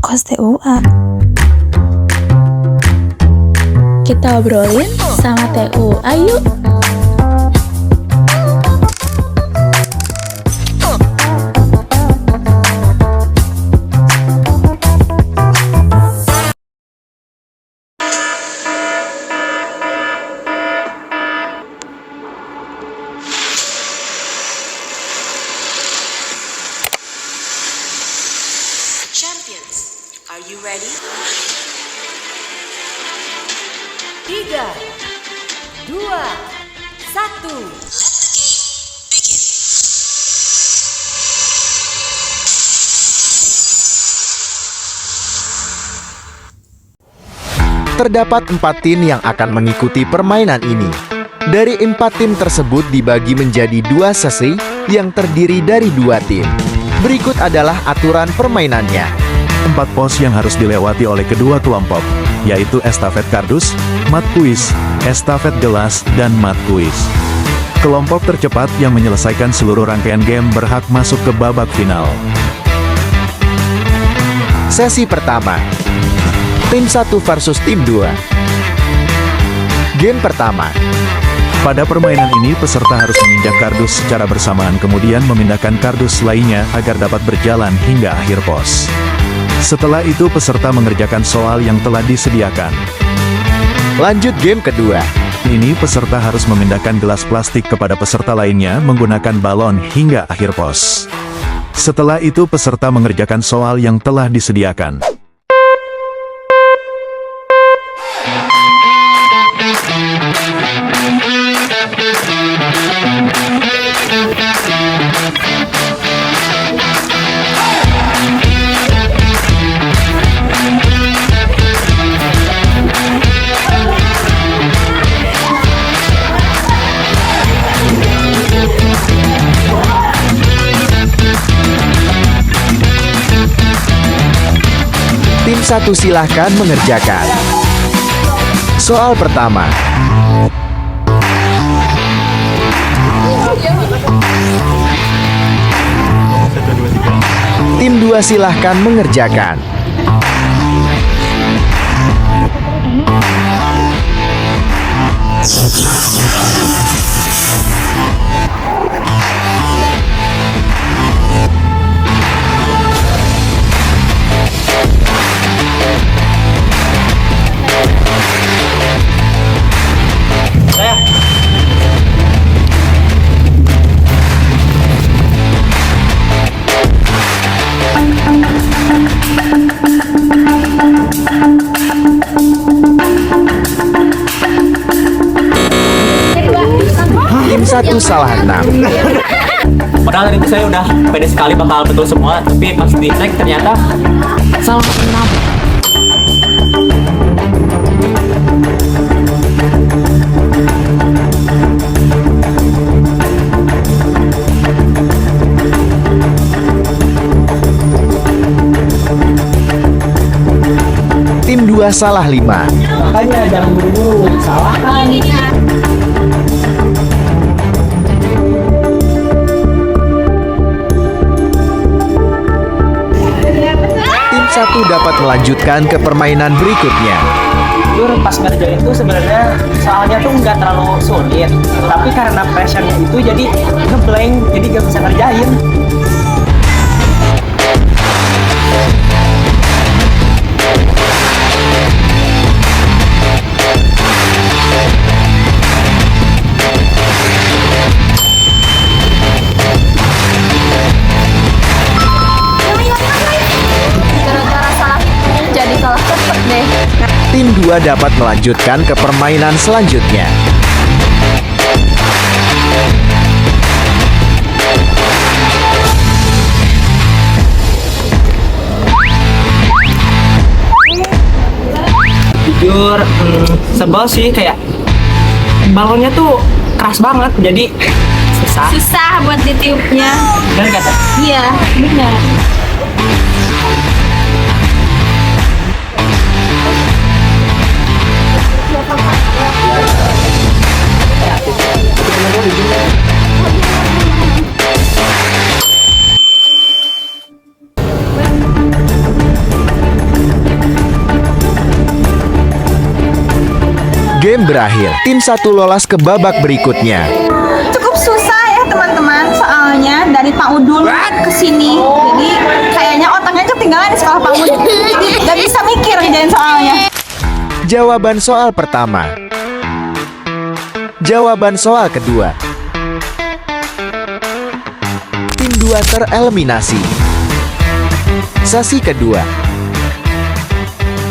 kos TUA. Kita obrolin sama TUA yuk. Champions, are you ready? 3, 2, 1. Let the game begin. Terdapat 4 tim yang akan mengikuti permainan ini. Dari 4 tim tersebut dibagi menjadi 2 sesi yang terdiri dari 2 tim. Berikut adalah aturan permainannya. 4 pos yang harus dilewati oleh kedua kelompok, yaitu estafet kardus, mat kuis, estafet gelas, dan mat kuis. Kelompok tercepat yang menyelesaikan seluruh rangkaian game berhak masuk ke babak final. Sesi pertama, tim 1 versus tim 2. Game pertama. Pada permainan ini, peserta harus menginjak kardus secara bersamaan kemudian memindahkan kardus lainnya agar dapat berjalan hingga akhir pos. Setelah itu, peserta mengerjakan soal yang telah disediakan. Lanjut game kedua. Ini peserta harus memindahkan gelas plastik kepada peserta lainnya menggunakan balon hingga akhir pos. Setelah itu, peserta mengerjakan soal yang telah disediakan. Tim 1 silahkan mengerjakan. Soal pertama. Tim 2 silahkan mengerjakan. Tim 1 salah 6. Padahal dari itu saya udah pede sekali bakal betul semua, tapi pas di tag ternyata salah 6. Tim 2 salah 5. Makanya jangan buru-buru, salah kan? Tim 1 dapat melanjutkan ke permainan berikutnya. Jujur pas ngerjain itu sebenarnya soalnya tuh nggak terlalu sulit, tapi karena pressure-nya itu jadi ngeblank, jadi nggak bisa ngerjain. Tim 2 dapat melanjutkan ke permainan selanjutnya. Jujur sebel sih, kayak balonnya tuh keras banget, jadi susah buat ditiupnya. dan kata Iya, benar. berakhir. Tim 1 lolos ke babak berikutnya. Cukup susah ya teman-teman, soalnya dari Pak Udul ke sini. Jadi kayaknya otaknya ketinggalan di sekolah Pak Udul. Gak bisa mikir ngerjain soalnya. Jawaban soal pertama. Jawaban soal kedua. Tim 2 tereliminasi. Sesi kedua.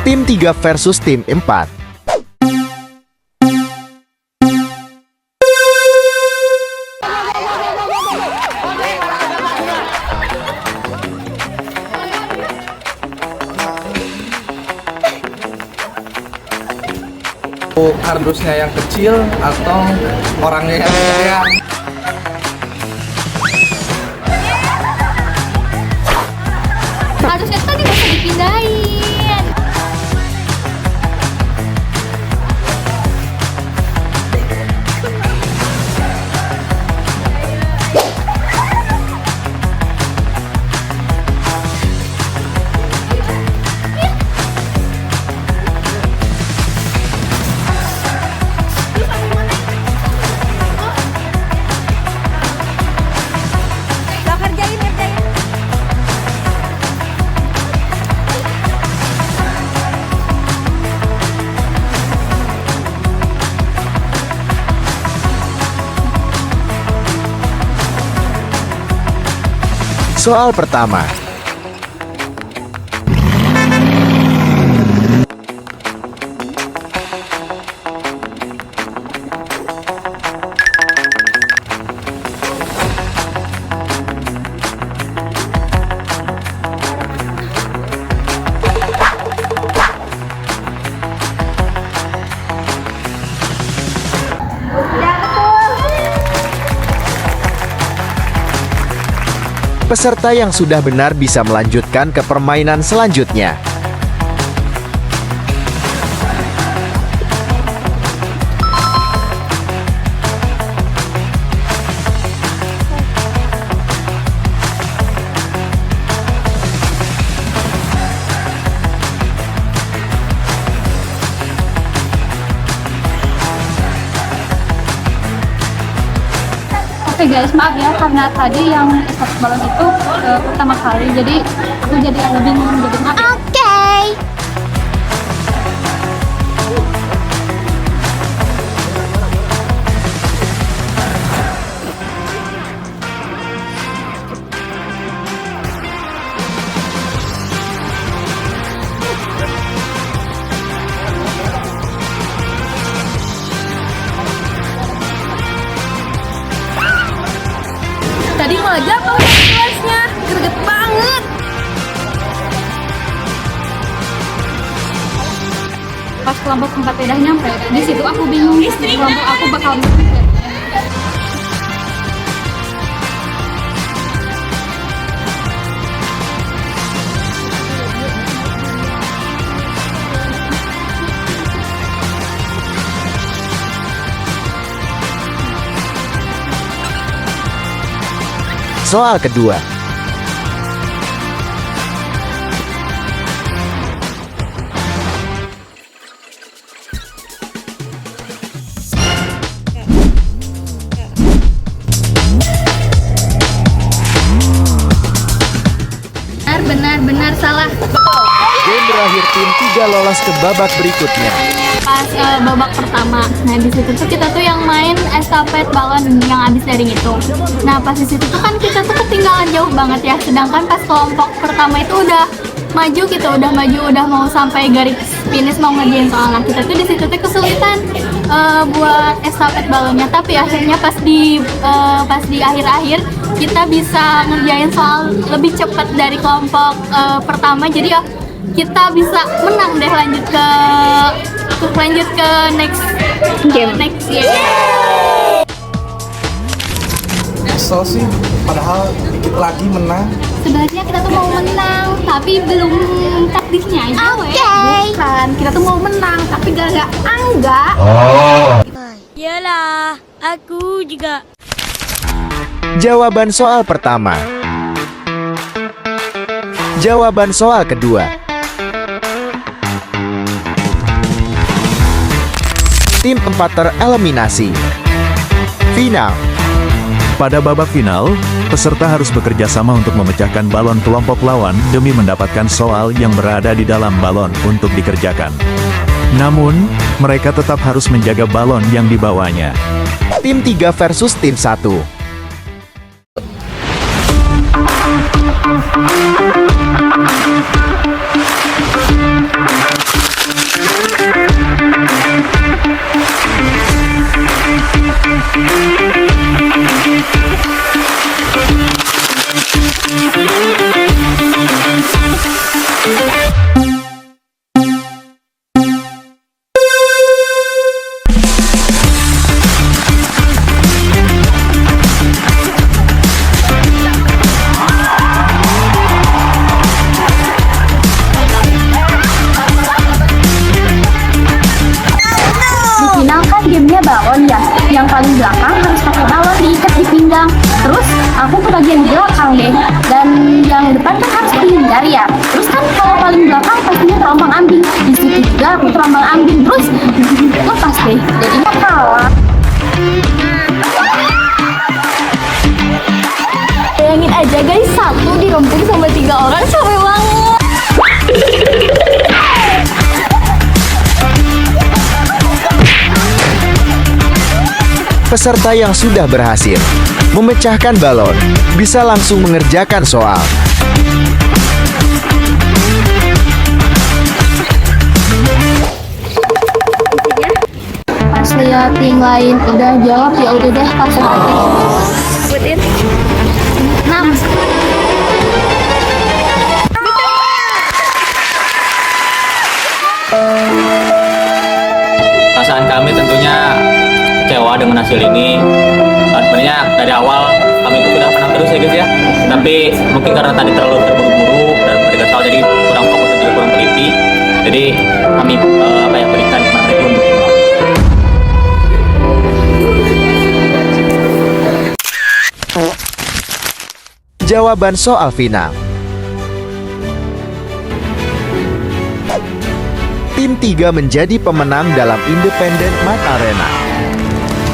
Tim 3 versus tim 4. Kardusnya yang kecil atau orangnya yang kaya. Harusnya tadi bisa dipindahin. Soal pertama. Peserta yang sudah benar bisa melanjutkan ke permainan selanjutnya. Oke guys, maaf ya karena tadi yang estafet balon itu pertama kali, jadi aku jadi agak bingung jadi maaf. Oke. Tadi malah jatuh kelasnya, greget banget. Pas kelompok 4 udah nyampe, di situ aku bingung kelompok aku bakal Soal kedua. benar salah. Game berakhir tim 3 lolos ke babak berikutnya. Pas babak pertama, nah di situ tuh kita tuh yang main estafet balon yang habis daring itu. Nah pas di situ tuh kan kita tuh ketinggalan jauh banget ya. Sedangkan pas kelompok pertama itu udah maju gitu, udah mau sampai garis finish mau ngerjain soal. Nah kita tuh di situ tuh kesulitan buat estafet balonnya. Tapi akhirnya pas di akhir-akhir kita bisa ngerjain soal lebih cepat dari kelompok pertama. Jadi ya kita bisa menang deh, lanjut ke next game. Kesel sih, padahal dikit lagi menang. Sebenarnya kita tuh mau menang, tapi belum takdirnya aja. Bukan, kita tuh mau menang, tapi gara-gara Angga. Yalah, aku juga. Jawaban soal pertama. Jawaban soal kedua. tim 4 tereliminasi. Final. Pada babak final, peserta harus bekerja sama untuk memecahkan balon kelompok lawan demi mendapatkan soal yang berada di dalam balon untuk dikerjakan. Namun, mereka tetap harus menjaga balon yang dibawanya. Tim 3 versus tim 1. Final kan gamenya balon ya, yang paling belakang harus pakai balon diikat di pinggang. Terus aku ke bagian belakang deh, dan yang depan kan harus dihindari ya. Terus kan kalau paling belakang pastinya terombang ambing. Di situ juga aku terombang ambing, terus lepas deh, jadinya kalah. Bayangin aja guys, satu dirempung sama 3 orang, capek banget. Peserta yang sudah berhasil memecahkan balon bisa langsung mengerjakan soal. Pas lihat tim lain udah jawab, ya udah deh pasrah aja. Sebutin. 6. Perasaan kami tentunya kecewa dengan hasil ini. Sebenarnya dari awal kami itu sudah menang terus ya guys ya, tapi mungkin karena tadi terlalu terburu-buru dan mereka tahu, jadi kurang fokus dan juga kurang teliti, jadi kami berikan kemenangan itu untuk tim lawan. Jawaban soal final. Tim 3 menjadi pemenang dalam Independent Math Arena.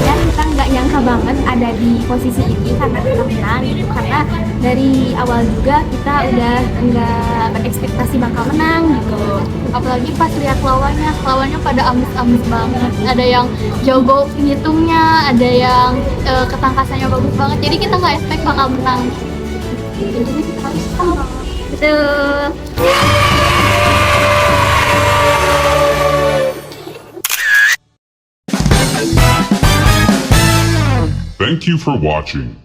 Ya, kita nggak nyangka banget ada di posisi ini karena kita menang gitu. Karena dari awal juga kita udah nggak berekspektasi bakal menang gitu. Apalagi pas lihat lawannya pada amis-amis banget. Ada yang jago ngitungnya, ada yang ketangkasannya bagus banget. Jadi kita nggak expect bakal menang. Jadi kita harus menang. Betul. Thank you for watching.